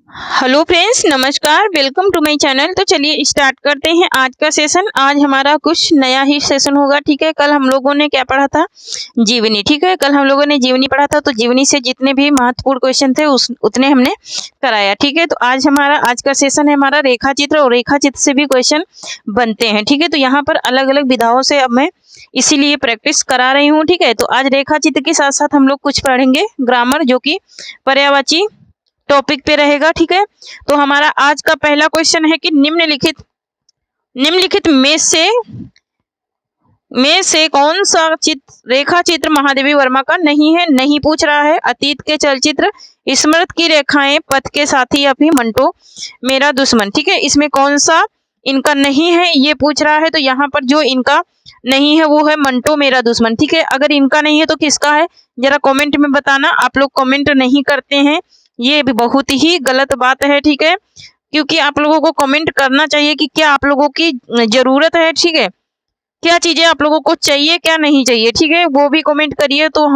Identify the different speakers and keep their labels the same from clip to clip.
Speaker 1: Hello friends, नमस्कार। Welcome to my channel. तो चलिए स्टार्ट करते हैं आज का सेशन। आज हमारा कुछ नया ही सेशन होगा। ठीक है, कल हम लोगों ने क्या पढ़ा था? जीवनी। ठीक है, कल हम लोगों ने जीवनी पढ़ा था, तो जीवनी से जितने भी महत्वपूर्ण क्वेश्चन थे उतने हमने कराया। ठीक है, तो आज का सेशन है हमारा रेखा चित्र, और रेखा चित्र से भी क्वेश्चन बनते हैं। ठीक है, तो यहाँ पर अलग अलग विधाओं से अब मैं इसीलिए प्रैक्टिस करा रही हूँ। ठीक है, तो आज रेखा चित्र के साथ साथ हम लोग कुछ पढ़ेंगे ग्रामर, जो कि पर्यायवाची टॉपिक पे रहेगा। ठीक है, तो हमारा आज का पहला क्वेश्चन है कि निम्नलिखित में से कौन सा रेखा चित्र महादेवी वर्मा का नहीं है? नहीं पूछ रहा है। अतीत के चलचित्र, स्मृति की रेखाएं, पथ के साथी, या फिर मंटो मेरा दुश्मन। ठीक है, इसमें कौन सा इनका नहीं है ये पूछ रहा है। तो यहाँ पर जो इनका नहीं है वो है मंटो मेरा दुश्मन। ठीक है, अगर इनका नहीं है तो किसका है जरा कमेंट में बताना। आप लोग कमेंट नहीं करते हैं, ये भी बहुत ही गलत बात है। ठीक है, क्योंकि आप लोगों को कमेंट करना चाहिए कि क्या आप लोगों की जरूरत है। ठीक है, क्या चीजें आप लोगों को चाहिए, क्या नहीं चाहिए। ठीक है, वो भी कमेंट करिए, तो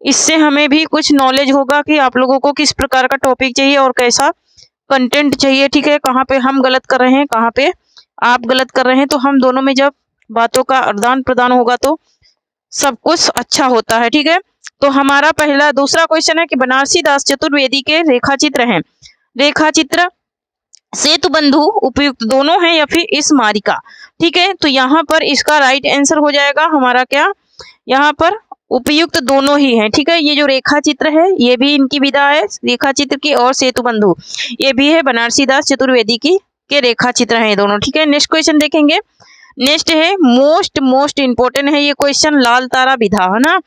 Speaker 1: इससे हमें भी कुछ नॉलेज होगा कि आप लोगों को किस प्रकार का टॉपिक चाहिए और कैसा कंटेंट चाहिए। ठीक है, कहाँ पे हम गलत कर रहे हैं, कहाँ पे आप गलत कर रहे हैं, तो हम दोनों में जब बातों का आदान प्रदान होगा तो सब कुछ अच्छा होता है। ठीक है, तो हमारा दूसरा क्वेश्चन है कि बनारसी दास चतुर्वेदी के रेखा चित्र हैं। रेखा चित्र सेतु बंधु उपयुक्त दोनों हैं या फिर इस मारिका। ठीक है, तो यहाँ पर इसका राइट आंसर हो जाएगा हमारा क्या, यहाँ पर उपयुक्त दोनों ही हैं। ठीक है, ये जो रेखा चित्र है ये भी इनकी विधा है रेखा चित्र की, और सेतु बंधु ये भी है बनारसी दास चतुर्वेदी की के रेखा चित्र हैं ये दोनों। ठीक है, नेक्स्ट क्वेश्चन देखेंगे। नेक्स्ट है मोस्ट इंपोर्टेंट है ये क्वेश्चन, लाल तारा विधा है ना।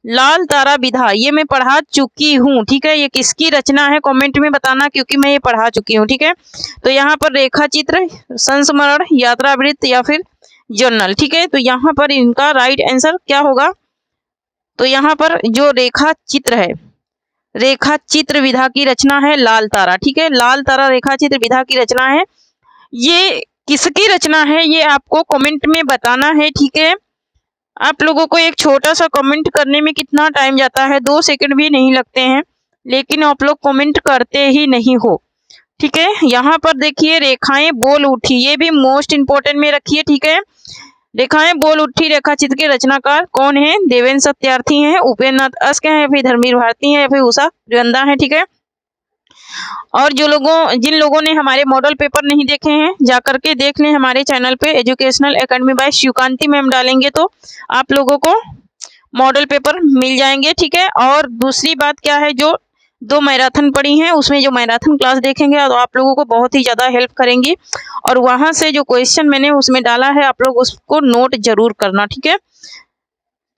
Speaker 1: लाल तारा विधा ये मैं पढ़ा चुकी हूँ। ठीक है, ये किसकी रचना है कमेंट में बताना, क्योंकि मैं ये पढ़ा चुकी हूँ। ठीक है, तो यहाँ पर रेखा चित्र, संस्मरण, यात्रावृत्त या फिर जर्नल। ठीक है, तो यहाँ पर इनका राइट आंसर क्या होगा? तो यहाँ पर जो रेखा चित्र है, रेखा चित्र विधा की रचना है लाल तारा। ठीक है, लाल तारा रेखा चित्र विधा की रचना है। ये किसकी रचना है ये आपको कमेंट में बताना है। ठीक है, आप लोगों को एक छोटा सा कमेंट करने में कितना टाइम जाता है, 2 सेकंड भी नहीं लगते हैं, लेकिन आप लोग कमेंट करते ही नहीं हो। ठीक है, यहाँ पर देखिए रेखाएं बोल उठी, ये भी मोस्ट इंपोर्टेंट में रखिए। ठीक है, रेखाएं बोल उठी रेखा चित्र के रचनाकार कौन है? देवेंद्र सत्यार्थी हैं, उपेंद्र नाथ अस्क हैं, या फिर धर्मवीर भारती हैं, या फिर उषा त्रिवंदा है। ठीक है, और जिन लोगों ने हमारे मॉडल पेपर नहीं देखे हैं जाकर के देख लें हमारे चैनल पे, educational academy by Shivkanti ma'am डालेंगे तो आप लोगों को मॉडल पेपर मिल जाएंगे। ठीक है, और दूसरी बात क्या है, जो 2 मैराथन पड़ी हैं उसमें जो मैराथन क्लास देखेंगे तो आप लोगों को बहुत ही ज़्यादा हेल्प करेंगी, और वहाँ से जो क्वेश्चन मैंने उसमें डाला है आप लोग उसको नोट जरूर करना। ठीक है,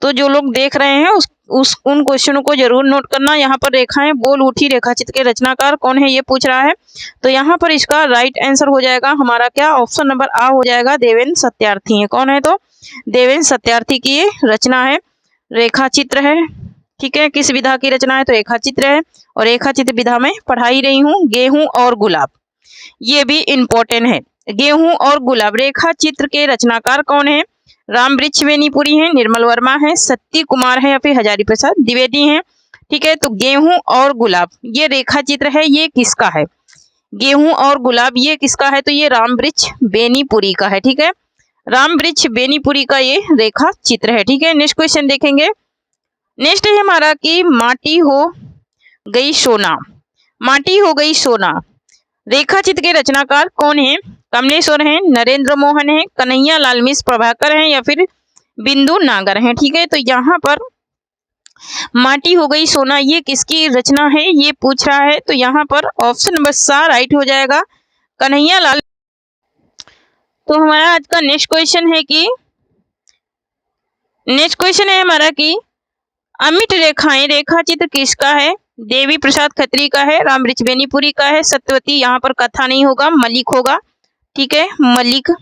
Speaker 1: तो जो लोग देख रहे हैं उन क्वेश्चनों को जरूर नोट करना। यहाँ पर रेखाएं बोल उठी रेखा चित्र के रचनाकार कौन है ये पूछ रहा है, तो यहाँ पर इसका राइट आंसर हो जाएगा हमारा क्या, ऑप्शन नंबर आ हो जाएगा, देवेंद्र सत्यार्थी है। कौन है? तो देवेंद्र सत्यार्थी की ये रचना है, रेखा चित्र है। ठीक है, किस विधा की रचना है? तो रेखा चित्र है, और रेखा चित्र विधा में पढ़ा ही रही हूँ। गेहूं और गुलाब ये भी इम्पोर्टेंट है। गेहूं और गुलाब रेखा चित्र के रचनाकार कौन है? रामवृक्ष बेनीपुरी हैं, निर्मल वर्मा है, सत्य कुमार है, या फिर हजारी प्रसाद द्विवेदी हैं। ठीक है, तो गेहूं और गुलाब ये रेखा चित्र है, ये किसका है? गेहूं और गुलाब ये किसका है? तो ये रामवृक्ष बेनीपुरी का है। ठीक है, रामवृक्ष बेनीपुरी का ये रेखा चित्र है। ठीक है, नेक्स्ट क्वेश्चन देखेंगे। नेक्स्ट है हमारा कि माटी हो गई सोना, माटी हो गई सोना रेखा चित्र के रचनाकार कौन है? कमलेश्वर हैं, नरेंद्र मोहन हैं, कन्हैया लाल मिश्र प्रभाकर हैं, या फिर बिंदु नागर हैं। ठीक है, तो यहाँ पर माटी हो गई सोना ये किसकी रचना है ये पूछ रहा है, तो यहाँ पर ऑप्शन नंबर सा राइट हो जाएगा, कन्हैया लाल। तो हमारा आज का नेक्स्ट क्वेश्चन है हमारा कि अमिट रेखाएं रेखा चित्र किसका है? देवी प्रसाद खत्री का है, रामवृक्ष बेनीपुरी का है, सत्यवती, यहाँ पर कथा नहीं होगा, मलिक होगा। ठीक है, मलिक,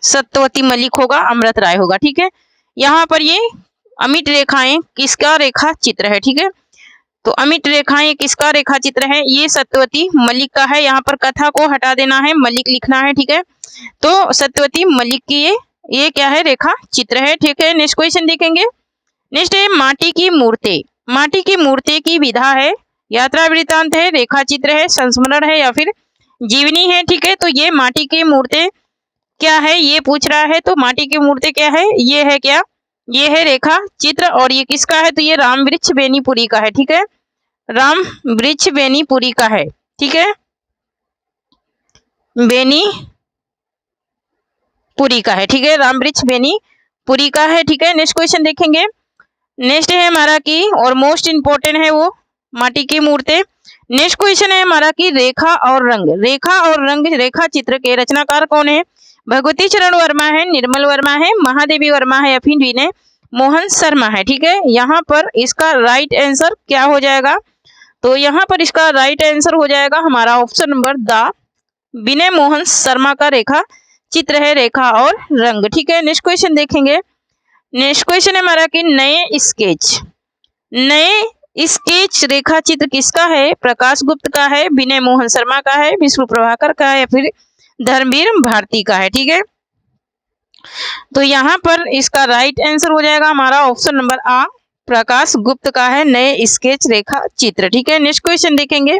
Speaker 1: सत्यवती मलिक होगा, अमृत राय होगा। ठीक है, यहाँ पर ये अमिट रेखाएं किसका रेखा चित्र है? ठीक है, तो अमिट रेखाएं किसका रेखा चित्र है? ये सत्यवती मलिक का है, यहाँ पर कथा को हटा देना है, मलिक लिखना है। ठीक है, तो सत्यवती मलिक की ये क्या है? रेखा चित्र है। ठीक है, नेक्स्ट क्वेश्चन देखेंगे। नेक्स्ट है माटी की मूर्तें, माटी की मूर्ति की विधा है, यात्रा वृत्तांत है, रेखा चित्र है, संस्मरण है या फिर जीवनी है। ठीक है, तो ये माटी की मूर्ति क्या है ये पूछ रहा है। तो माटी की मूर्ति क्या है, ये है क्या, ये है रेखा चित्र। और ये किसका है, तो ये राम वृक्ष बेनीपुरी का है। ठीक है, राम वृक्ष बेनीपुरी का है। ठीक है, बेनीपुरी का है। ठीक है, राम वृक्ष बेनीपुरी का है। ठीक है, नेक्स्ट क्वेश्चन देखेंगे। नेक्स्ट है हमारा की और मोस्ट इंपोर्टेंट है वो माटी की मूर्ति। नेक्स्ट क्वेश्चन है हमारा की रेखा और रंग। रेखा और रंग रेखा चित्र के रचनाकार कौन है। भगवती चरण वर्मा है, निर्मल वर्मा है, महादेवी वर्मा है या फिर विनय मोहन शर्मा है। ठीक है, यहाँ पर इसका राइट आंसर क्या हो जाएगा, तो यहाँ पर इसका राइट आंसर हो जाएगा हमारा ऑप्शन नंबर द विनय मोहन शर्मा का रेखा चित्र है, रेखा और रंग। ठीक है, नेक्स्ट क्वेश्चन देखेंगे। नेक्स्ट क्वेश्चन है हमारा कि नए स्केच रेखा चित्र किसका है। प्रकाश गुप्त का है, विनय मोहन शर्मा का है, विष्णु प्रभाकर का है या फिर धर्मवीर भारती का है। ठीक है, तो यहाँ पर इसका राइट आंसर हो जाएगा हमारा ऑप्शन नंबर आ, प्रकाश गुप्त का है नए स्केच रेखा चित्र। ठीक है, नेक्स्ट क्वेश्चन देखेंगे।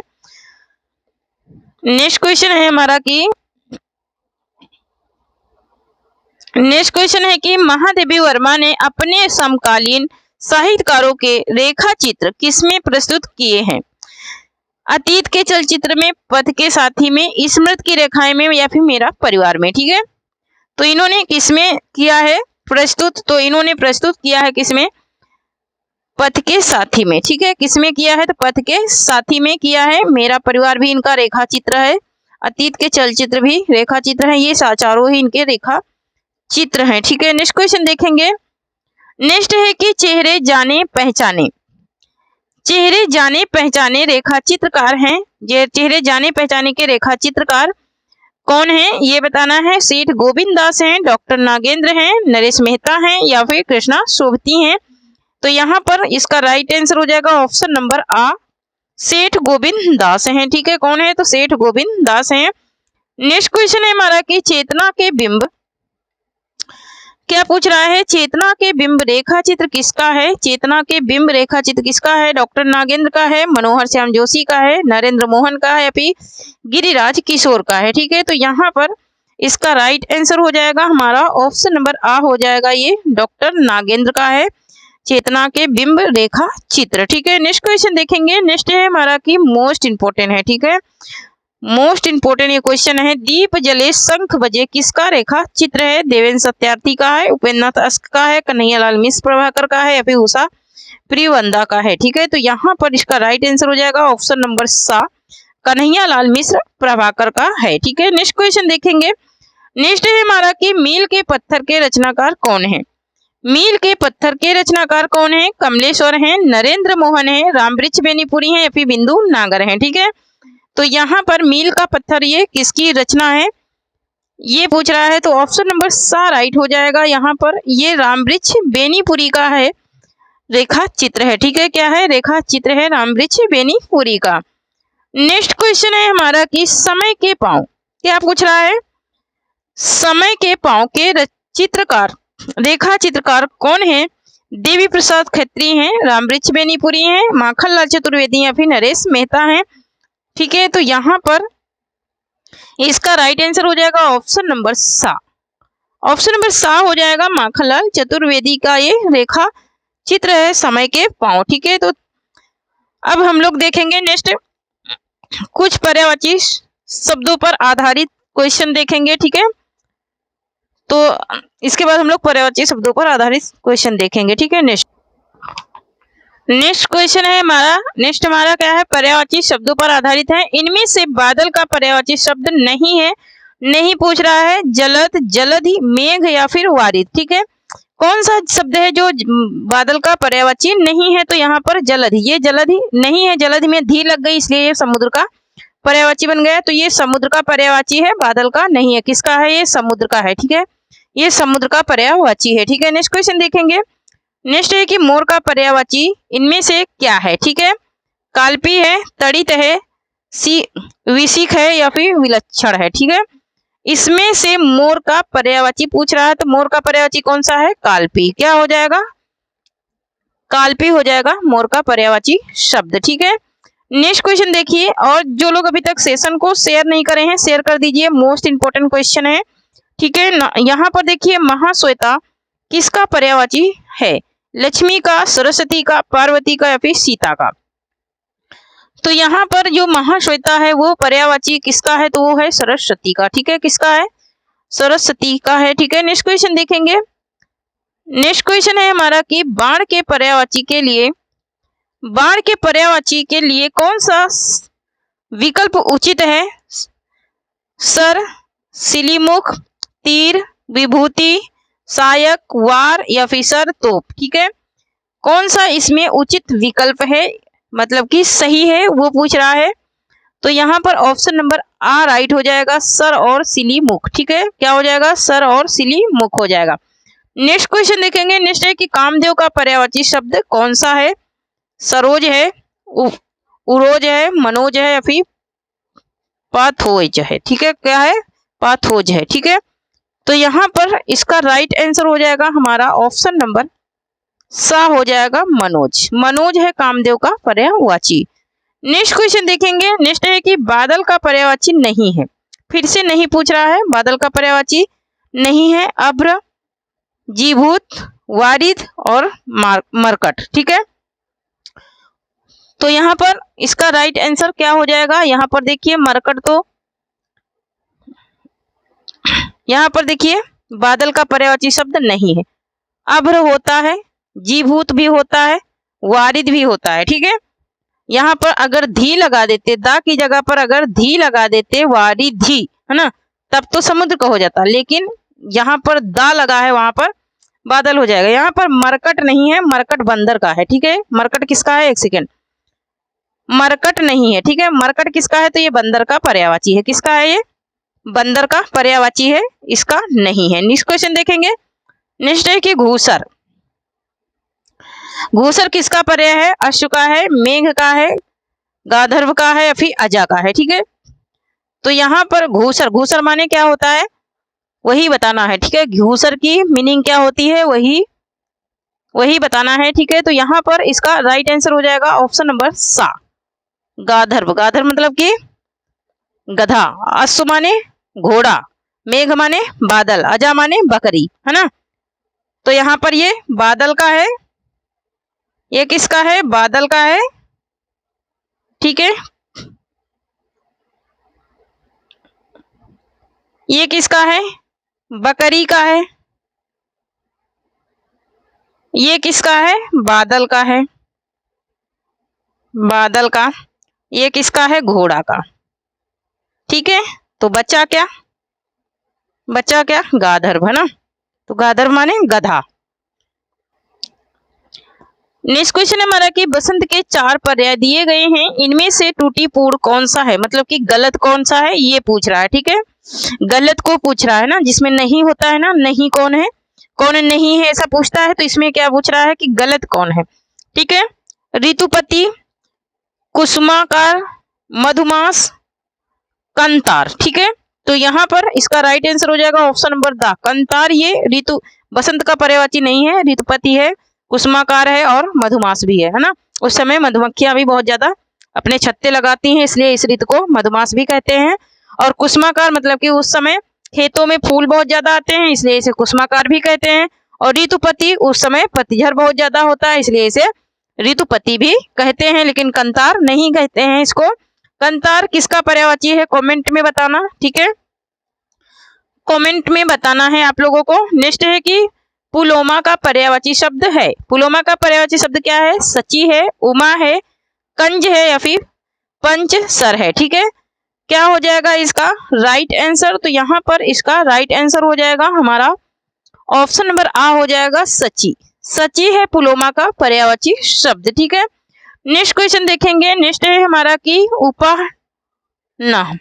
Speaker 1: नेक्स्ट क्वेश्चन है हमारा कि नेक्स्ट क्वेश्चन है कि महादेवी वर्मा ने अपने समकालीन साहित्यकारों के रेखा चित्र किसमें प्रस्तुत किए हैं। अतीत के चलचित्र में, पथ के साथी में, स्मृति की रेखाएं में या फिर मेरा परिवार में। ठीक है, तो इन्होंने किसमें किया है प्रस्तुत, तो इन्होंने प्रस्तुत किया है किसमें, पथ के साथी में। ठीक है, किसमें किया है, तो पथ के साथी में किया है। मेरा परिवार भी इनका रेखा चित्र है, अतीत के चलचित्र भी रेखा चित्र है, ये चारों ही इनके रेखा चित्र हैं। ठीक है, नेक्स्ट क्वेश्चन देखेंगे। नेक्स्ट है कि चेहरे जाने पहचाने रेखा चित्रकार हैं। ये चेहरे जाने पहचाने के रेखा चित्रकार कौन है ये बताना है। सेठ गोविंद दास हैं, डॉक्टर नागेंद्र हैं, नरेश मेहता हैं या फिर कृष्णा शोभती हैं। तो यहाँ पर इसका राइट आंसर हो जाएगा ऑप्शन नंबर आ, सेठ गोविंद दास हैं। ठीक है, कौन है, तो सेठ गोविंद दास हैं। नेक्स्ट क्वेश्चन है हमारा कि चेतना के बिंब क्या पूछ रहा है, चेतना के बिंब रेखा चित्र किसका है। चेतना के बिंब रेखा चित्र किसका है, डॉक्टर नागेंद्र का है, मनोहर श्याम जोशी का है, नरेंद्र मोहन का है या फिर गिरिराज किशोर का है। ठीक है, तो यहाँ पर इसका राइट आंसर हो जाएगा हमारा ऑप्शन नंबर आ हो जाएगा, ये डॉक्टर नागेंद्र का है चेतना के बिंब रेखा चित्र। ठीक है, नेक्स्ट क्वेश्चन देखेंगे। नेक्स्ट है हमारा की मोस्ट इंपोर्टेंट है। ठीक है, मोस्ट इंपोर्टेंट ये क्वेश्चन है। दीप जले शंख बजे किसका रेखा चित्र है। देवेंद्र सत्यार्थी का है, उपेंद्रनाथ अस्क का है, कन्हैयालाल मिश्र प्रभाकर का है या फिर उषा प्रियवंदा का है। ठीक है, तो यहाँ पर इसका राइट आंसर हो जाएगा ऑप्शन नंबर सा, कन्हैयालाल मिश्र प्रभाकर का है। ठीक है, नेक्स्ट क्वेश्चन देखेंगे। नेक्स्ट है हमारा कि मील के पत्थर के रचनाकार कौन है। मील के पत्थर के रचनाकार कौन है, कमलेश्वर हैं, नरेंद्र मोहन है, रामवृक्ष बेनीपुरी हैं या फिर बिंदु नागर हैं। ठीक है, तो यहाँ पर मील का पत्थर ये किसकी रचना है ये पूछ रहा है, तो ऑप्शन नंबर सा राइट हो जाएगा। यहाँ पर ये रामवृक्ष बेनीपुरी का है रेखा चित्र है। ठीक है, क्या है, रेखा चित्र है रामवृक्ष बेनीपुरी का। नेक्स्ट क्वेश्चन है हमारा कि समय के पांव क्या पूछ रहा है, समय के पांव के चित्रकार रेखा चित्रकार कौन है। देवी प्रसाद खत्री हैं, रामवृक्ष बेनीपुरी हैं, माखनलाल चतुर्वेदी या फिर नरेश मेहता हैं। ठीक है, तो यहाँ पर इसका राइट आंसर हो जाएगा ऑप्शन नंबर सा, ऑप्शन नंबर सा हो जाएगा, माखनलाल चतुर्वेदी का ये रेखा चित्र है समय के पांव। ठीक है, तो अब हम लोग देखेंगे नेक्स्ट कुछ पर्यायवाची शब्दों पर आधारित क्वेश्चन देखेंगे। ठीक है, तो इसके बाद हम लोग पर्यायवाची शब्दों पर आधारित क्वेश्चन देखेंगे। ठीक है, नेक्स्ट क्वेश्चन है हमारा, नेक्स्ट हमारा क्या है, पर्यायवाची शब्दों पर आधारित है। इनमें से बादल का पर्यायवाची शब्द नहीं है, नहीं पूछ रहा है। जलद, जलधि, मेघ या फिर वारिद। ठीक है, कौन सा शब्द है जो बादल का पर्यायवाची नहीं है, तो यहाँ पर जलधि, ये जलधि नहीं है, जलधि में धी लग गई इसलिए ये समुद्र का पर्यायवाची बन गया। तो ये समुद्र का पर्यायवाची है, बादल का नहीं है। किसका है, ये समुद्र का है। ठीक है, ये समुद्र का पर्यायवाची है। ठीक है, नेक्स्ट क्वेश्चन देखेंगे। नेक्स्ट है कि मोर का पर्यायवाची इनमें से क्या है। ठीक है, काल्पी है, तड़ित है, विशिख है या फिर विलक्षण है। ठीक है, इसमें से मोर का पर्यायवाची पूछ रहा है, तो मोर का पर्यायवाची कौन सा है, काल्पी। क्या हो जाएगा, काल्पी हो जाएगा मोर का पर्यायवाची शब्द। ठीक है, नेक्स्ट क्वेश्चन देखिए, और जो लोग अभी तक सेशन को शेयर नहीं करे हैं शेयर कर दीजिए, मोस्ट इंपोर्टेंट क्वेश्चन है। ठीक है, यहाँ पर देखिए महाश्वेता किसका पर्यायवाची है? लक्ष्मी का, सरस्वती का, पार्वती का या फिर सीता का? तो यहाँ पर जो महाश्वेता है वो पर्यायवाची किसका है? तो वो है सरस्वती का। ठीक है, किसका है? सरस्वती का है। ठीक है, नेक्स्ट क्वेश्चन देखेंगे। नेक्स्ट क्वेश्चन है हमारा कि बाण के पर्यायवाची के लिए कौन सा विकल्प उचित है? सर, सिलीमुख, तीर, विभूति, सहायक, वार या फिर सर, तोप? ठीक है, कौन सा इसमें उचित विकल्प है, मतलब कि सही है, वो पूछ रहा है। तो यहाँ पर ऑप्शन नंबर आ राइट हो जाएगा, सर और सिलीमुख। ठीक है, क्या हो जाएगा? सर और सिलीमुख हो जाएगा। नेक्स्ट क्वेश्चन देखेंगे। नेक्स्ट है कि कामदेव का पर्यायवाची शब्द कौन सा है? सरोज है, उरोज है, मनोज है या फिर पाथोज है? ठीक है, क्या है? पाथोज है। ठीक है, तो यहाँ पर इसका राइट आंसर हो जाएगा हमारा ऑप्शन नंबर सा हो जाएगा, मनोज। मनोज है कामदेव का पर्यायवाची। नेक्स्ट क्वेश्चन देखेंगे। नेक्स्ट है कि बादल का पर्यायवाची नहीं है, फिर से नहीं पूछ रहा है, बादल का पर्यायवाची नहीं है अभ्र, जीभूत, वारिद और मरकट। ठीक है, तो यहाँ पर इसका राइट आंसर क्या हो जाएगा? यहाँ पर देखिए मरकट, तो यहाँ पर देखिए बादल का पर्यायवाची शब्द नहीं है, अभ्र होता है, जीभूत भी होता है, वारिद भी होता है। ठीक है, यहाँ पर अगर धी लगा देते, दा की जगह पर अगर धी लगा देते, वारिधी, है ना, तब तो समुद्र का हो जाता, लेकिन यहाँ पर दा लगा है, वहां पर बादल हो जाएगा। यहाँ पर मरकट नहीं है, मरकट बंदर का है। ठीक है, मरकट किसका है? एक सेकेंड, मरकट नहीं है। ठीक है, मरकट किसका है? तो ये बंदर का पर्यायवाची है। किसका है? ये बंदर का पर्यायवाची है, इसका नहीं है। नेक्स्ट क्वेश्चन देखेंगे। नेक्स्ट है कि घूसर, घूसर किसका पर्याय है? अश्व का है, मेघ का है, गाधर्व का है या फिर अजा का है? ठीक है, तो यहाँ पर घूसर, घूसर माने क्या होता है वही बताना है। ठीक है, घूसर की मीनिंग क्या होती है वही बताना है। ठीक है, तो यहाँ पर इसका राइट आंसर हो जाएगा ऑप्शन नंबर सा, गाधर्व। गाधर्व मतलब कि गधा, अश्व माने घोड़ा, मेघ माने बादल, अजा माने बकरी, है ना। तो यहाँ पर ये बादल का है, ये किसका है? बादल का है। ठीक है, ये किसका है? बकरी का है। ये किसका है? बादल का है, बादल का। ये किसका है? घोड़ा का। ठीक है, तो बच्चा क्या? बच्चा क्या? गाधर्व, है ना। तो गाधर्व माने गधा। नेक्स्ट क्वेश्चन है हमारा कि बसंत के 4 पर्याय दिए गए हैं, इनमें से त्रुटिपूर्ण कौन सा है, मतलब कि गलत कौन सा है ये पूछ रहा है। ठीक है, गलत को पूछ रहा है ना, जिसमें नहीं होता है ना, नहीं कौन है, कौन नहीं है, ऐसा पूछता है। तो इसमें क्या पूछ रहा है कि गलत कौन है। ठीक है, ऋतुपति, कुसुमाकार, मधुमास, कंतार। ठीक है, तो यहाँ पर इसका राइट आंसर हो जाएगा ऑप्शन नंबर द, कंतार। ये ऋतु बसंत का पर्यायवाची नहीं है, ऋतुपति है, कुसुमाकार है और मधुमास भी है ना। उस समय मधुमक्खियां भी बहुत ज्यादा अपने छत्ते लगाती हैं, इसलिए इस ऋतु को मधुमास भी कहते हैं। और कुसुमाकार मतलब कि उस समय खेतों में फूल बहुत ज्यादा आते हैं, इसलिए इसे कुसुमाकार भी कहते हैं। और ऋतुपति उस समय पतझड़ बहुत ज्यादा होता है, इसलिए इसे ऋतुपति भी कहते हैं, लेकिन कंतार नहीं कहते हैं इसको। कंतार किसका पर्यायवाची है? कमेंट में बताना। ठीक है, कमेंट में बताना है आप लोगों को। नेक्स्ट है कि पुलोमा का पर्यायवाची शब्द है, पुलोमा का पर्यायवाची शब्द क्या है? सची है, उमा है, कंज है या फिर पंच सर है। ठीक है, क्या हो जाएगा इसका राइट आंसर? तो यहाँ पर इसका राइट आंसर हो जाएगा हमारा ऑप्शन नंबर आ हो जाएगा, सची। सची है पुलोमा का पर्यायवाची शब्द। ठीक है, नेक्स्ट क्वेश्चन देखेंगे। नेक्स्ट है हमारा कि उपनह,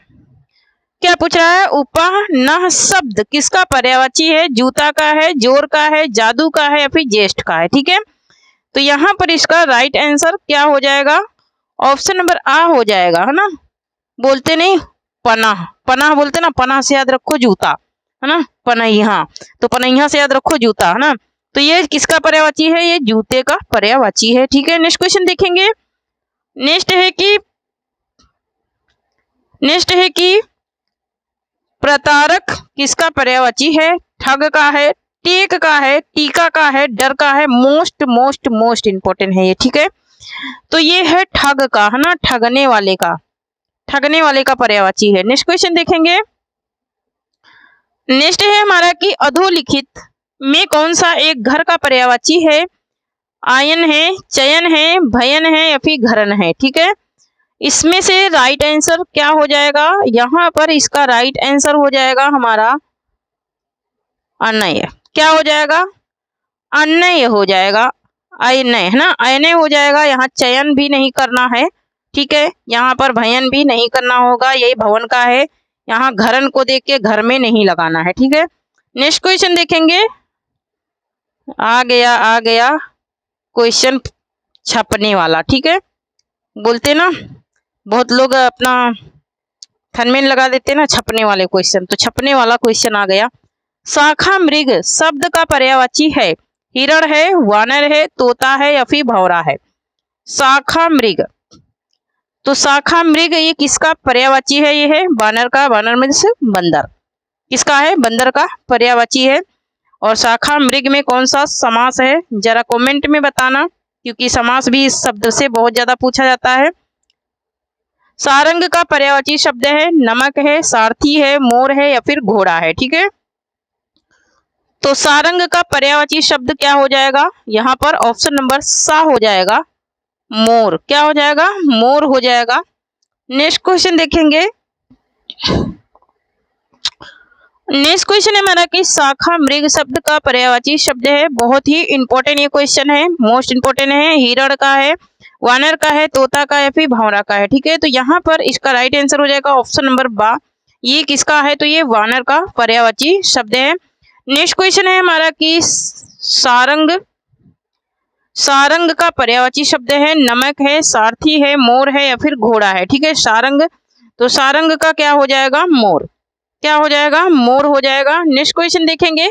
Speaker 1: क्या पूछ रहा है? उपनह शब्द किसका पर्यायवाची है? जूता का है, जोर का है, जादू का है या फिर ज्येष्ठ का है। ठीक है, तो यहाँ पर इसका राइट आंसर क्या हो जाएगा? ऑप्शन नंबर आ हो जाएगा, है ना। बोलते नहीं पनाह, पनाह बोलते ना, पनाह से याद रखो जूता, है ना, पनैया, तो पनैया से याद रखो जूता, है ना। तो ये किसका पर्यायवाची है? ये जूते का पर्यायवाची है। ठीक है, नेक्स्ट क्वेश्चन देखेंगे। नेक्स्ट है कि प्रतारक किसका पर्यायवाची है? ठग का है, टेक का है, टीका का है, डर का है। मोस्ट मोस्ट मोस्ट इंपॉर्टेंट है ये। ठीक है, तो ये है ठग का, है ना, ठगने वाले का पर्यायवाची है। नेक्स्ट क्वेश्चन देखेंगे। नेक्स्ट है हमारा कि अधोलिखित में कौन सा एक घर का पर्यायवाची है? आयन है, चयन है, भयन है या फिर घरन है। ठीक है, इसमें से राइट आंसर क्या हो जाएगा? यहाँ पर इसका राइट आंसर हो जाएगा हमारा अनय। क्या हो जाएगा? अनय हो जाएगा, अनय, है ना, अनय हो जाएगा। यहाँ चयन भी नहीं करना है। ठीक है, यहाँ पर भयन भी नहीं करना होगा, यही भवन का है। यहाँ घरन को देख के घर में नहीं लगाना है। ठीक है, नेक्स्ट क्वेश्चन देखेंगे। आ गया क्वेश्चन छपने वाला। ठीक है, बोलते ना बहुत लोग अपना थनमेन लगा देते ना छपने वाले क्वेश्चन, तो छपने वाला क्वेश्चन आ गया। शाखा मृग शब्द का पर्यायवाची है? हिरण है, वानर है, तोता है या फिर भौरा है। शाखा मृग, तो शाखा मृग ये किसका पर्यायवाची है? ये है वानर का। वानर में से बंदर, किसका है? बंदर का पर्यायवाची है। और शाखा मृग में कौन सा समास है? जरा कमेंट में बताना, क्योंकि समास भी इस शब्द से बहुत ज्यादा पूछा जाता है। सारंग का पर्यायवाची शब्द है? नमक है, सारथी है, मोर है या फिर घोड़ा है। ठीक है, तो सारंग का पर्यायवाची शब्द क्या हो जाएगा? यहाँ पर ऑप्शन नंबर सा हो जाएगा, मोर। क्या हो जाएगा? मोर हो जाएगा। नेक्स्ट क्वेश्चन देखेंगे। नेक्स्ट क्वेश्चन है हमारा कि शाखा मृग शब्द का पर्यायवाची शब्द है? बहुत ही इंपॉर्टेंट ये क्वेश्चन है, मोस्ट इंपॉर्टेंट है। हिरण का है, वानर का है, तोता का या फिर भौरा का है। ठीक है, तो यहाँ पर इसका राइट आंसर हो जाएगा ऑप्शन नंबर बा। ये किसका है? तो ये वानर का पर्यायवाची शब्द है। नेक्स्ट क्वेश्चन है हमारा कि सारंग का पर्यायवाची शब्द है? नमक है, सारथी है, मोर है या फिर घोड़ा है। ठीक है, सारंग, तो सारंग का क्या हो जाएगा? मोर। क्या हो जाएगा? मोर हो जाएगा। नेक्स्ट क्वेश्चन देखेंगे।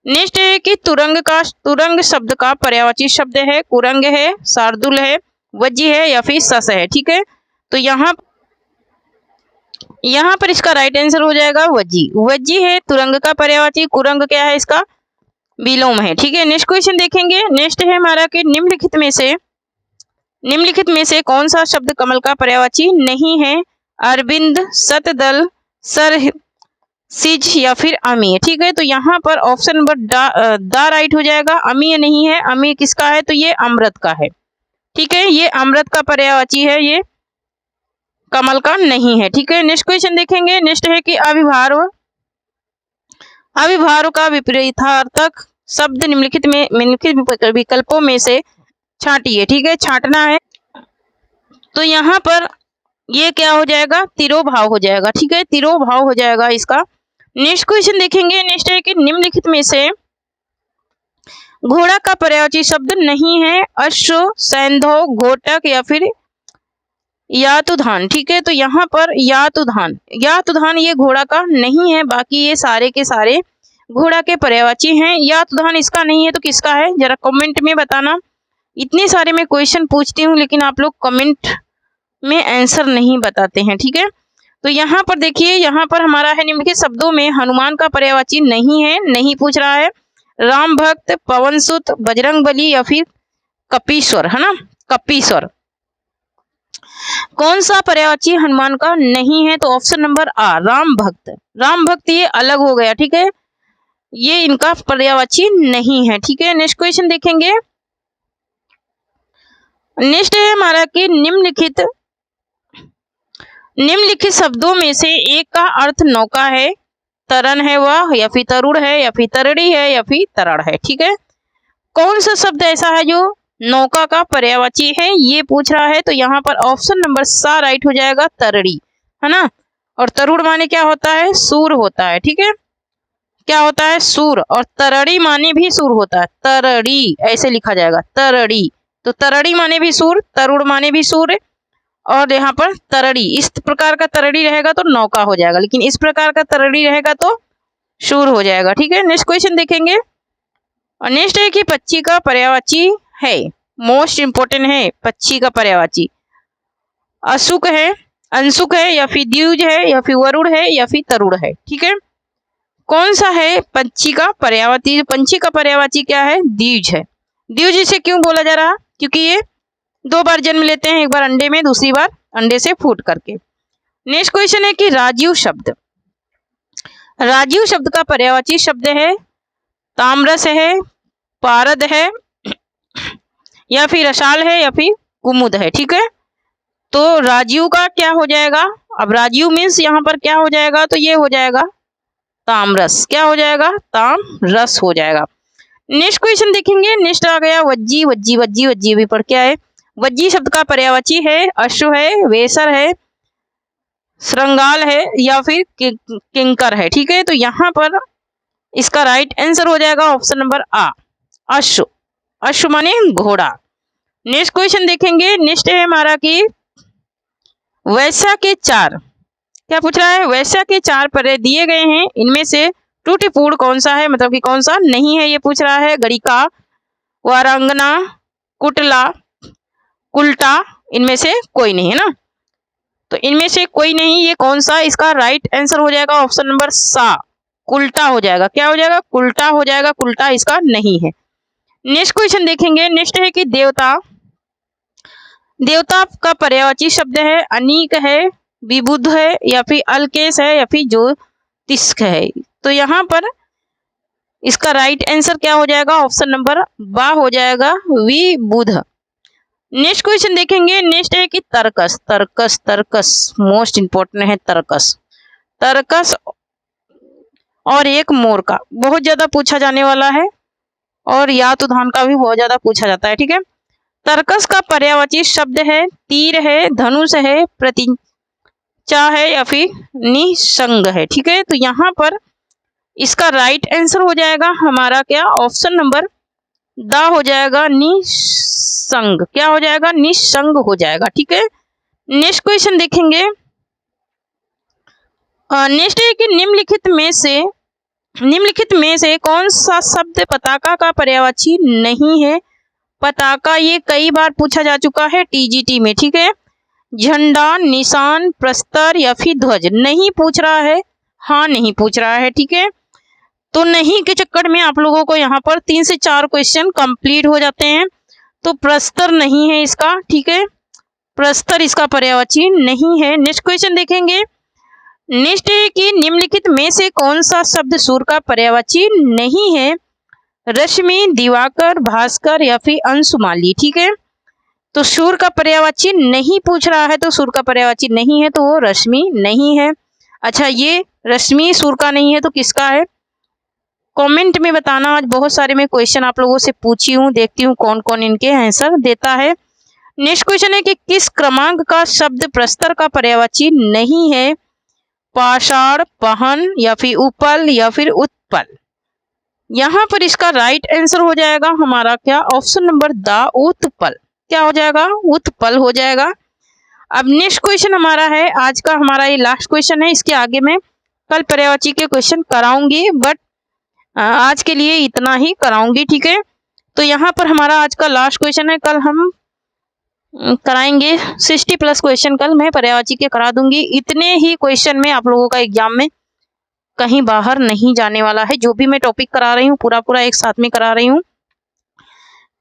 Speaker 1: नेक्स्ट है कि तुरंग शब्द का पर्यायवाची शब्द है? कुरंग है, शार्दुल है, वज्जी है या फिर सस है। ठीक है, तो यहाँ पर इसका राइट आंसर हो जाएगा वज्जी। वज्जी है तुरंग का पर्यायवाची। कुरंग क्या है? इसका विलोम है। ठीक है, नेक्स्ट क्वेश्चन देखेंगे। नेक्स्ट है हमारा कि निम्नलिखित में से कौन सा शब्द कमल का पर्यायवाची नहीं है? अरविंद, सतदल, सर, सिज या फिर अमीय। ठीक है, तो यहाँ पर ऑप्शन नंबर दा राइट हो जाएगा। अमीय नहीं है। अमीय किसका है? तो ये अमृत का है। ठीक है, ये अमृत का पर्यायवाची है, ये कमल का नहीं है। ठीक है, नेक्स्ट क्वेश्चन देखेंगे। नेक्स्ट है कि अविभार्व का विपरीतार्थक शब्द निम्नलिखित विकल्पों में से छांटिए। ठीक है, छांटना है, तो यहाँ पर ये क्या हो जाएगा? तिरोभाव हो जाएगा। ठीक है, तिरोभाव हो जाएगा इसका। नेक्स्ट क्वेश्चन देखेंगे। नेक्स्ट है कि निम्नलिखित में से घोड़ा का पर्यायवाची शब्द नहीं है? अश्व, सैंधव, घोटक या फिर यातुधान। ठीक है, तो यहाँ पर यातुधान ये घोड़ा का नहीं है, बाकी ये सारे के सारे घोड़ा के पर्यायवाची हैं। यातुधान इसका नहीं है, तो किसका है? जरा कमेंट में बताना। इतने सारे मैं क्वेश्चन पूछती हूँ, लेकिन आप लोग कमेंट में आंसर नहीं बताते हैं। ठीक है, तो यहाँ पर देखिए, यहाँ पर हमारा है निम्नलिखित शब्दों में हनुमान का पर्यायवाची नहीं है, नहीं पूछ रहा है। राम भक्त, पवन सुत, बजरंगबली या फिर कपीश्वर, है ना, कपीश्वर। कौन सा पर्यायवाची हनुमान का नहीं है? तो ऑप्शन नंबर आ, राम भक्त। राम भक्त ये अलग हो गया। ठीक है, ये इनका पर्यायवाची नहीं है। ठीक है, नेक्स्ट क्वेश्चन देखेंगे। नेक्स्ट है हमारा कि निम्नलिखित शब्दों में से एक का अर्थ नौका है, तरन है वह, या फिर तरुण है, या फिर तरड़ी है, या फिर तरड़ है। ठीक है, कौन सा शब्द ऐसा है जो नौका का पर्यायवाची है? ये पूछ रहा है, तो यहाँ पर ऑप्शन नंबर सा राइट हो जाएगा, तरड़ी, है ना। और तरुण माने क्या होता है? सूर होता है। ठीक है, क्या होता है? सूर। और तरड़ी माने भी सूर होता है, तरड़ी ऐसे लिखा जाएगा, तरड़ी। तो तरड़ी माने भी सूर, तरुण माने भी सूर, और यहाँ पर तरड़ी, इस प्रकार का तरड़ी रहेगा तो नौका हो जाएगा, लेकिन इस प्रकार का तरड़ी रहेगा तो शूर हो जाएगा। ठीक है, नेक्स्ट क्वेश्चन देखेंगे। और नेक्स्ट है कि पक्षी का पर्यायवाची है, मोस्ट इंपोर्टेंट है पक्षी का पर्यायवाची। अशुक है, अंशुक है, या फिर द्विज है, या फिर वरुण है, या फिर तरुण है। ठीक है, कौन सा है पंछी का पर्यायवाची? पंछी का पर्यायवाची क्या है? द्विज है। द्विज इसे क्यों बोला जा रहा? क्योंकि ये 2 बार जन्म लेते हैं, एक बार अंडे में, दूसरी बार अंडे से फूट करके। नेक्स्ट क्वेश्चन है कि राजीव शब्द, राजीव शब्द का पर्यायवाची शब्द है ताम्रस है, पारद है, या फिर रसाल है, या फिर कुमुद है। ठीक है, तो राजीव का क्या हो जाएगा? अब राजीव मीन्स यहाँ पर क्या हो जाएगा? तो ये हो जाएगा ताम्रस। क्या हो जाएगा? ताम्रस हो जाएगा। नेक्स्ट क्वेश्चन देखेंगे। नेक्स्ट आ गया वज्जी। वज्जी वज्जी वज्जी भी पढ़ के आए। वज्जी शब्द का पर्यायवाची है अश्व है, वेसर है, श्रृंगाल है, या फिर किंकर है। ठीक है, तो यहाँ पर इसका राइट आंसर हो जाएगा ऑप्शन नंबर आ, अश्व। अश्व माने घोड़ा। नेक्स्ट क्वेश्चन देखेंगे। नेक्स्ट है हमारा कि वैसा के 4, क्या पूछ रहा है? वैसा के 4 पर्याय दिए गए हैं, इनमें से त्रुटिपूर्ण कौन सा है, मतलब कि कौन सा नहीं है, ये पूछ रहा है। गणिका, वारांगना, कुटला, कुलटा, इनमें से कोई नहीं है ना, तो इनमें से कोई नहीं, ये कौन सा? इसका राइट आंसर हो जाएगा ऑप्शन नंबर सा, कुलटा हो जाएगा। क्या हो जाएगा? कुलटा हो जाएगा। कुलटा इसका नहीं है। नेक्स्ट क्वेश्चन देखेंगे। नेक्स्ट है कि देवता, देवता का पर्यायवाची शब्द है अनीक है, विबुध है, या फिर अलकेश है, या फिर ज्योतिष्क है। तो यहाँ पर इसका राइट आंसर क्या हो जाएगा? ऑप्शन नंबर बा हो जाएगा, विबुध। नेक्स्ट क्वेश्चन देखेंगे। नेक्स्ट है कि तर्कस। तर्कस, तर्कस मोस्ट इंपोर्टेंट है। तर्कस, तर्कस और एक मोर का बहुत ज्यादा पूछा जाने वाला है, और यात उदान का भी बहुत ज्यादा पूछा जाता है। ठीक है, तर्कस का पर्यायवाची शब्द है तीर है, धनुष है, प्रतीचा है, या फिर निसंग है। ठीक है, तो यहाँ पर इसका राइट आंसर हो जाएगा हमारा क्या? ऑप्शन नंबर द हो जाएगा, निसंग। क्या हो जाएगा? निसंग हो जाएगा। ठीक है, नेक्स्ट क्वेश्चन देखेंगे। नेक्स्ट है कि निम्नलिखित में से कौन सा शब्द पताका का पर्यायवाची नहीं है? पताका ये कई बार पूछा जा चुका है टीजीटी में। ठीक है, झंडा, निशान, प्रस्तर, या फिर ध्वज। नहीं पूछ रहा है, हाँ नहीं पूछ रहा है। ठीक है, तो नहीं के चक्कर में आप लोगों को यहाँ पर 3 से 4 क्वेश्चन कंप्लीट हो जाते हैं। तो प्रस्तर नहीं है इसका। ठीक है, प्रस्तर इसका पर्यायवाची नहीं है। नेक्स्ट क्वेश्चन देखेंगे। नेक्स्ट है कि निम्नलिखित में से कौन सा शब्द सूर्य का पर्यायवाची नहीं है? रश्मि, दिवाकर, भास्कर, या फिर अंशुमाली। ठीक है, तो सूर्य का पर्यायवाची नहीं पूछ रहा है, तो सूर्य का पर्यायवाची नहीं है, तो वो रश्मि नहीं है। अच्छा, ये रश्मि सूर्य का नहीं है तो किसका है? कमेंट में बताना। आज बहुत सारे मैं क्वेश्चन आप लोगों से पूछी हूँ, देखती हूँ कौन कौन इनके आंसर देता है। नेक्स्ट क्वेश्चन है कि किस क्रमांक का शब्द प्रस्तर का पर्यायवाची नहीं है? पाषाण, पहन, या फिर उपल, या फिर उत्पल। यहाँ पर इसका राइट आंसर हो जाएगा हमारा क्या? Option number the, Utpal. क्या हो जाएगा? उत्पल हो जाएगा। अब नेक्स्ट क्वेश्चन हमारा है, आज का हमारा ये लास्ट क्वेश्चन है। इसके आगे मैं कल पर्यायवाची के क्वेश्चन कराऊंगी, बट आज के लिए इतना ही कराऊंगी। ठीक है, तो यहाँ पर हमारा आज का लास्ट क्वेश्चन है। कल हम कराएंगे 60+ क्वेश्चन, कल मैं पर्यायवाची के करा दूंगी। इतने ही क्वेश्चन में आप लोगों का एग्जाम में कहीं बाहर नहीं जाने वाला है। जो भी मैं टॉपिक करा रही हूँ पूरा एक साथ में करा रही हूँ।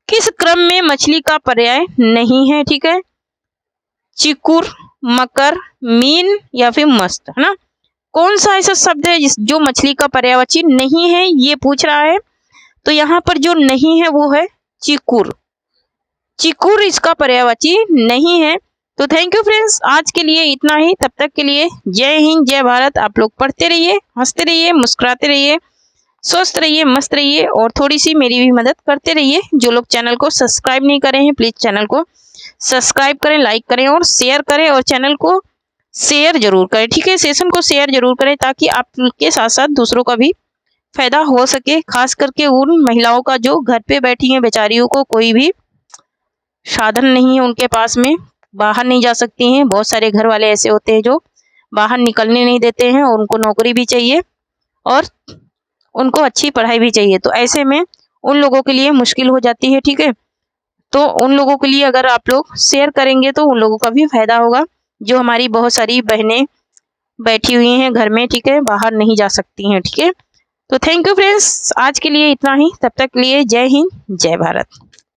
Speaker 1: किस क्रम में मछली का पर्याय नहीं है? ठीक है, चिकुर, मकर, मीन, या फिर मस्त, है ना। कौन सा ऐसा शब्द है जो मछली का पर्यायवाची नहीं है, ये पूछ रहा है। तो यहाँ पर जो नहीं है वो है चिकुर। चिकुर इसका पर्यायवाची नहीं है। तो थैंक यू फ्रेंड्स, आज के लिए इतना ही। तब तक के लिए जय हिंद, जय भारत। आप लोग पढ़ते रहिए, हंसते रहिए, मुस्कुराते रहिए, स्वस्थ रहिए, मस्त रहिए, और थोड़ी सी मेरी भी मदद करते रहिए। जो लोग चैनल को सब्सक्राइब नहीं करे हैं, प्लीज चैनल को सब्सक्राइब करें, लाइक करें और शेयर करें, और चैनल को शेयर जरूर करें। ठीक है, सेशन को शेयर जरूर करें, ताकि आपके साथ साथ दूसरों का भी फायदा हो सके। खास करके उन महिलाओं का जो घर पे बैठी हैं, बेचारियों को कोई भी साधन नहीं है उनके पास में, बाहर नहीं जा सकती हैं। बहुत सारे घर वाले ऐसे होते हैं जो बाहर निकलने नहीं देते हैं, और उनको नौकरी भी चाहिए और उनको अच्छी पढ़ाई भी चाहिए। तो ऐसे में उन लोगों के लिए मुश्किल हो जाती है, ठीक है। तो उन लोगों के लिए अगर आप लोग शेयर करेंगे तो उन लोगों का भी फायदा होगा, जो हमारी बहुत सारी बहनें बैठी हुई हैं घर में, ठीक है, बाहर नहीं जा सकती हैं, ठीक है। तो थैंक यू फ्रेंड्स, आज के लिए इतना ही। तब तक के लिए जय हिंद, जय भारत।